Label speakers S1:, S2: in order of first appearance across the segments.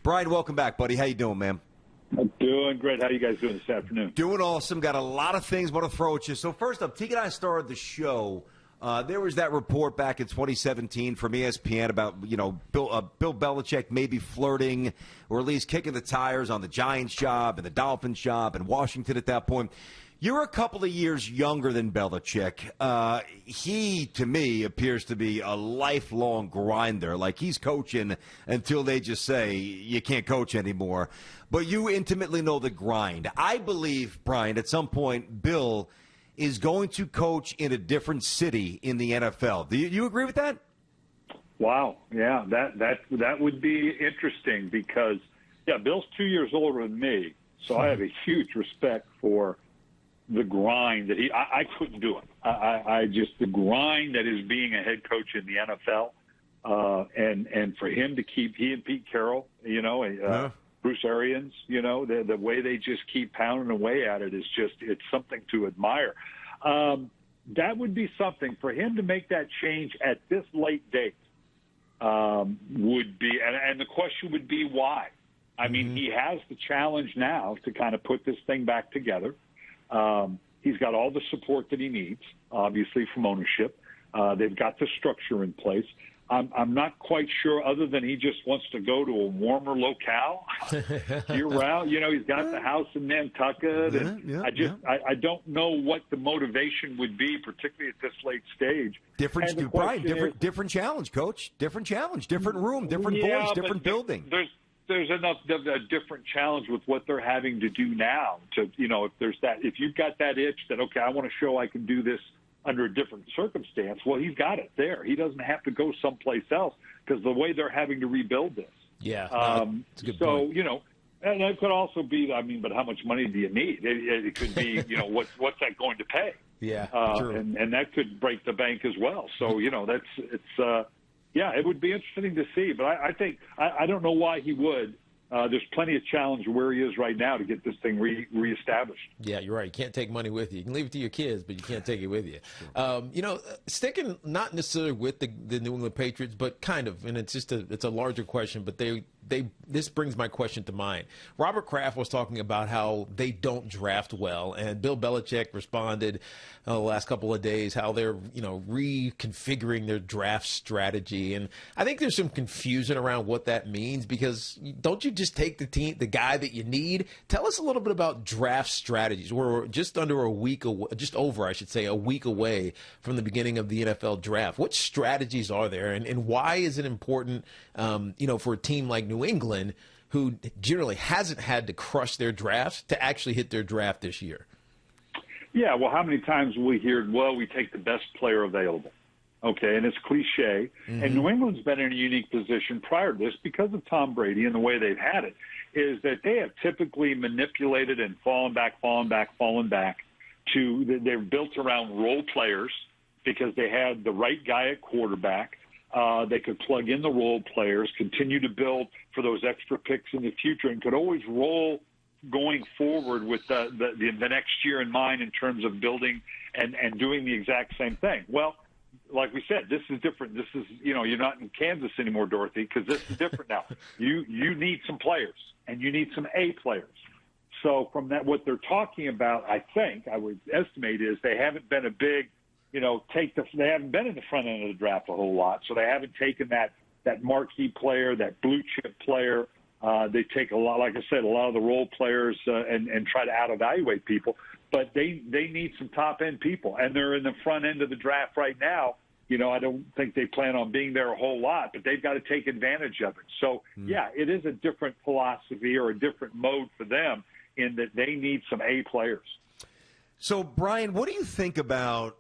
S1: Brian, welcome back, buddy. How you doing, man?
S2: I'm doing great. How you guys doing this afternoon?
S1: Doing awesome. Got a lot of things I want to throw at you. So first up, Tiki and I started the show. There was that report back in 2017 from ESPN about, Bill Belichick maybe flirting or at least kicking the tires on the Giants job and the Dolphins job and Washington at that point. You're a couple of years younger than Belichick. He, to me, appears to be a lifelong grinder. Like he's coaching until they just say you can't coach anymore. But you intimately know the grind. I believe, Brian, at some point, Bill is going to coach in a different city in the NFL. Do you agree with that?
S2: Wow. Yeah, that would be interesting because, Bill's 2 years older than me, so I have a huge respect for the grind that I couldn't do it. I just, the grind that is being a head coach in the NFL, and for him to keep, he and Pete Carroll, Bruce Arians, the way they just keep pounding away at it is just, it's something to admire. That would be something for him to make that change at this late date, would be, and the question would be why. I mean, he has the challenge now to kind of put this thing back together. He's got all the support that he needs, obviously, from ownership. They've got the structure in place. I'm not quite sure, other than he just wants to go to a warmer locale year-round. He's got the house in Nantucket. And I don't know what the motivation would be, particularly at this late stage.
S1: Different challenge, Coach. Different challenge, different room, different voice, different building.
S2: There's enough of a different challenge with what they're having to do now to, if you've got that itch that, okay, I want to show I can do this under a different circumstance, well, he's got it there. He doesn't have to go someplace else because the way they're having to rebuild this.
S1: Yeah.
S2: That's a good point. And it could also be, but how much money do you need? It could be, what's that going to pay?
S1: Yeah, true.
S2: And that could break the bank as well. So, it would be interesting to see. But I think I don't know why he would. There's plenty of challenge where he is right now to get this thing reestablished.
S3: Yeah, you're right. You can't take money with you. You can leave it to your kids, but you can't take it with you. Sticking not necessarily with the New England Patriots, but kind of, and it's a larger question, but this brings my question to mind. Robert Kraft was talking about how they don't draft well, and Bill Belichick responded the last couple of days how they're reconfiguring their draft strategy, and I think there's some confusion around what that means because don't you just take the guy that you need? Tell us a little bit about draft strategies. We're just over a week away from the beginning of the NFL draft. What strategies are there, and why is it important, for a team like New England, who generally hasn't had to crush their drafts, to actually hit their draft this year?
S2: Yeah, well, how many times will we hear, we take the best player available? Okay, and it's cliche. And New England's been in a unique position prior to this because of Tom Brady and the way they've had it, is that they have typically manipulated and fallen back to, they're built around role players because they had the right guy at quarterback. They could plug in the role players, continue to build for those extra picks in the future, and could always roll going forward with the next year in mind in terms of building and doing the exact same thing. Well, like we said, this is different. This is, you're not in Kansas anymore, Dorothy, because this is different now. You need some players, and you need some A players. So from that, what they're talking about, I would estimate, is they haven't been a big, they haven't been in the front end of the draft a whole lot, so they haven't taken that marquee player, that blue chip player. They take a lot, like I said, a lot of the role players and try to out-evaluate people. But they need some top-end people, and they're in the front end of the draft right now. I don't think they plan on being there a whole lot, but they've got to take advantage of it. So, it is a different philosophy or a different mode for them in that they need some A players.
S1: So, Brian, what do you think about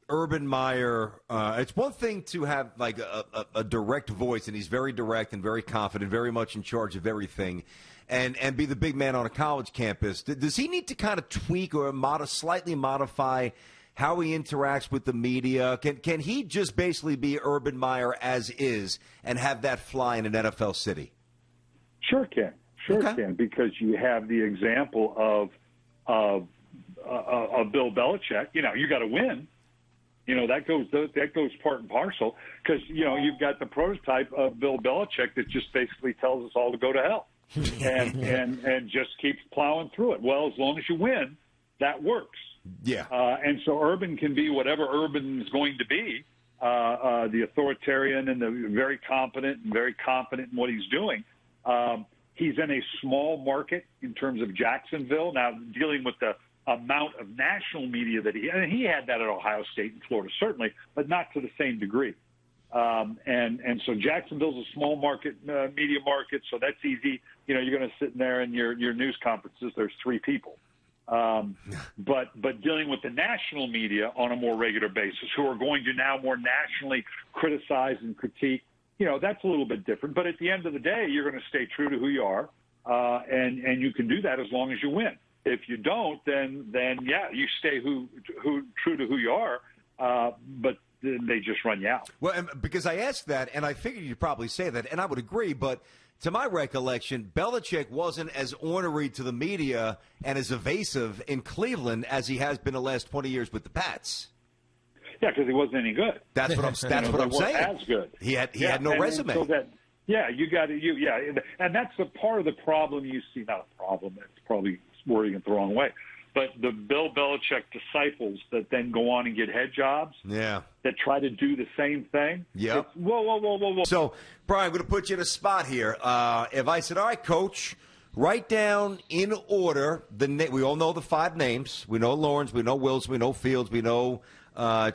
S1: Urban Meyer? It's one thing to have like a direct voice, and he's very direct and very confident, very much in charge of everything, and be the big man on a college campus. Does he need to kind of tweak or slightly modify how he interacts with the media? Can he just basically be Urban Meyer as is and have that fly in an NFL city?
S2: Sure can, because you have the example of Bill Belichick. You got to win. That goes part and parcel because, you've got the prototype of Bill Belichick that just basically tells us all to go to hell. and just keeps plowing through it. Well, as long as you win, that works.
S1: Yeah.
S2: And so Urban can be whatever Urban is going to be, the authoritarian and the very competent and very confident in what he's doing. He's in a small market in terms of Jacksonville. Now, dealing with the amount of national media that he had that at Ohio State and Florida, certainly, but not to the same degree. And so Jacksonville's a small market, media market, so that's easy. You know, you're going to sit in there in your news conferences, there's 3 people. But dealing with the national media on a more regular basis, who are going to now more nationally criticize and critique, you know, that's a little bit different. But at the end of the day, you're going to stay true to who you are, and you can do that as long as you win. If you don't, then yeah, you stay true to who you are, but then they just run you out.
S1: Well, because I asked that, and I figured you'd probably say that, and I would agree, but to my recollection, Belichick wasn't as ornery to the media and as evasive in Cleveland as he has been the last 20 years with the Pats.
S2: Yeah, because he wasn't any good.
S1: That's what I'm saying.
S2: As good.
S1: He had no resume.
S2: So you got to and that's the part of the problem you see. Not a problem. It's probably wording it the wrong way. But the Bill Belichick disciples that then go on and get head jobs, that try to do the same thing.
S1: Yeah.
S2: Whoa.
S1: So, Brian, I'm going to put you in a spot here. If I said, all right, Coach, write down in order we all know the 5 names. We know Lawrence, we know Wilson, we know Fields, we know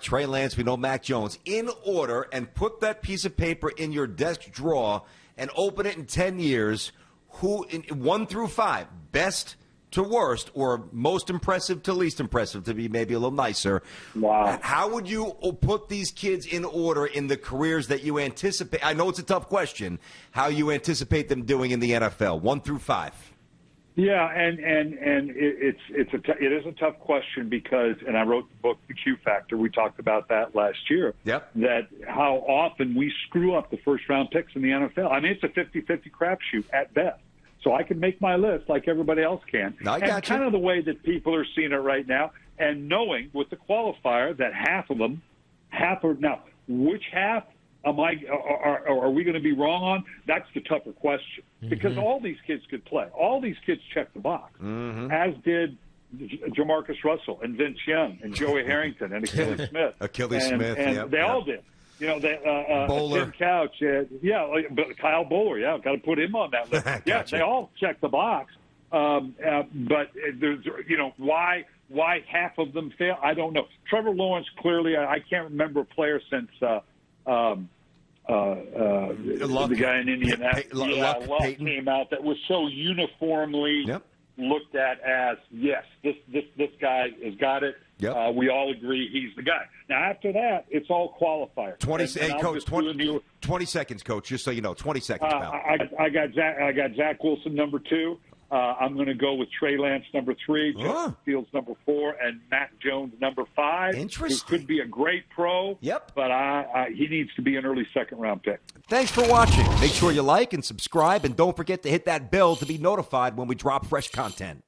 S1: Trey Lance, we know Mac Jones. In order, and put that piece of paper in your desk drawer and open it in 10 years. Who, 1 through 5, best to worst, or most impressive to least impressive, to be maybe a little nicer.
S2: Wow.
S1: How would you put these kids in order in the careers that you anticipate? I know it's a tough question. How you anticipate them doing in the NFL, 1 through 5?
S2: Yeah, and it is a tough question because, and I wrote the book, The Q Factor. We talked about that last year.
S1: Yep.
S2: That how often we screw up the first round picks in the NFL. I mean, it's a 50-50 crapshoot at best. So I can make my list like everybody else can.
S1: I got
S2: and kind of the way that people are seeing it right now, and knowing with the qualifier that half are now. Which half are we going to be wrong on? That's the tougher question because all these kids could play. All these kids check the box, as did Jamarcus Russell and Vince Young and Joey Harrington and Achilles Smith. And they all did. You know,
S1: Bowler.
S2: Tim Couch, but Kyle Bowler, got to put him on that list.
S1: Gotcha.
S2: They all check the box. But there's, why half of them fail? I don't know. Trevor Lawrence, clearly, I can't remember a player since the guy in Indianapolis Luck came out that was so uniformly looked at as, yes, this guy has got it.
S1: Yep.
S2: We all agree he's the guy. Now, after that, it's all qualifiers.
S1: 20 seconds, Coach, just so you know. 20 seconds, pal.
S2: I got Zach Wilson, number 2. I'm going to go with Trey Lance, number 3, Justin Fields, number 4, and Mac Jones, number 5.
S1: Interesting.
S2: Who could be a great pro, but he needs to be an early second-round pick.
S1: Thanks for watching. Make sure you like and subscribe, and don't forget to hit that bell to be notified when we drop fresh content.